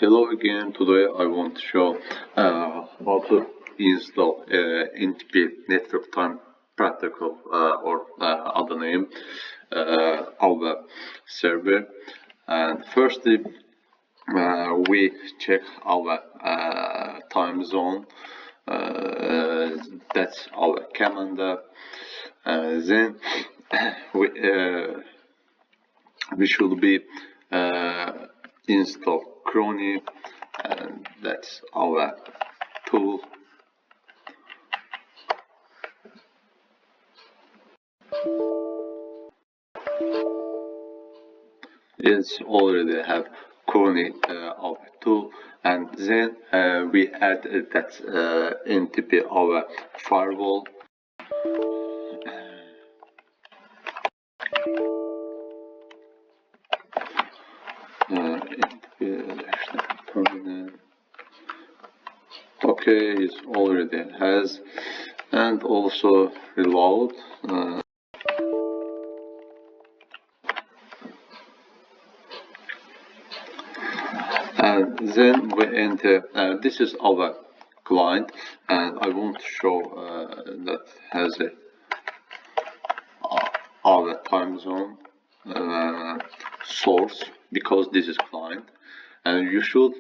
Hello again. Today I want to show how to install NTP network time protocol or other name our server. And firstly, we check our time zone. That's our calendar. Then we should be install Crony, and that's our tool. It's already have Crony our tool, and then we add that NTP our firewall. Okay, it already has, and also reload. And then we enter. This is our client, and I want to show that has our time zone source, because this is client, and you should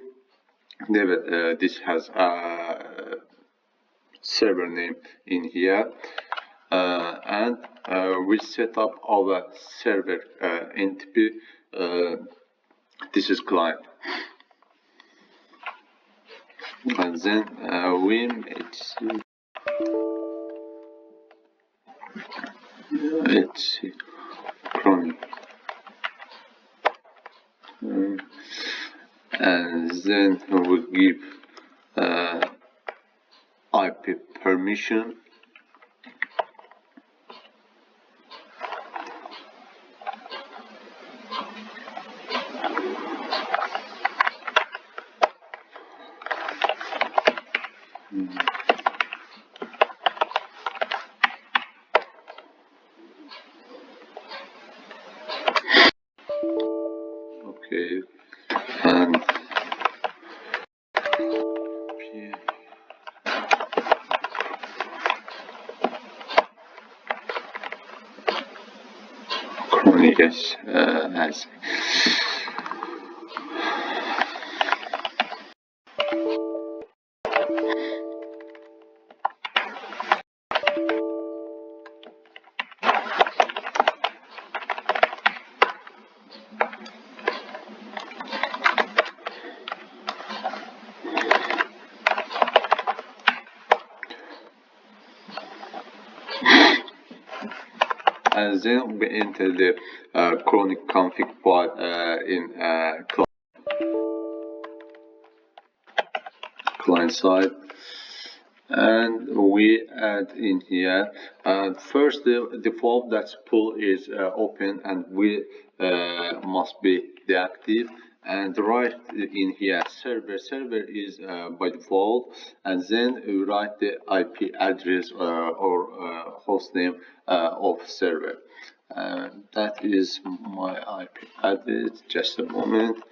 never. This has a server name in here, and we set up our server NTP. This is client. And then we let's see Chrome, and then we give IP permission. Okay, and yes, as and then we enter the chronic config file in client side, and we add in here. First, the default that pool is open, and we must be deactive. And right in here, server is by default, and then we write the IP address or host name of server. That is my IP address. Just a moment.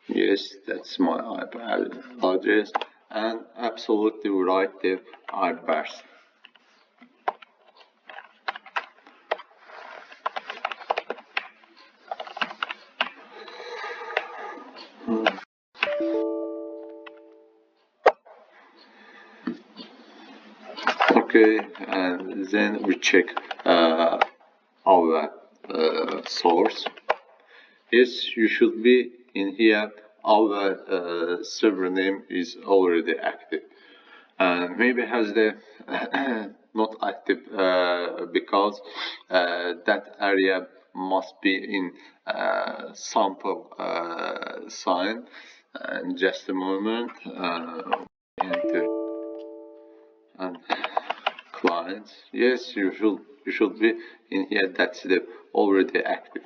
Yes, that's my IP address, and absolutely write the IPath. Okay, and then we check our source. Yes, you should be in here. Our server name is already active, and maybe has the not active because that area must be in sample sign. And just a moment, enter and clients. Yes, you should be in here. That's the already active.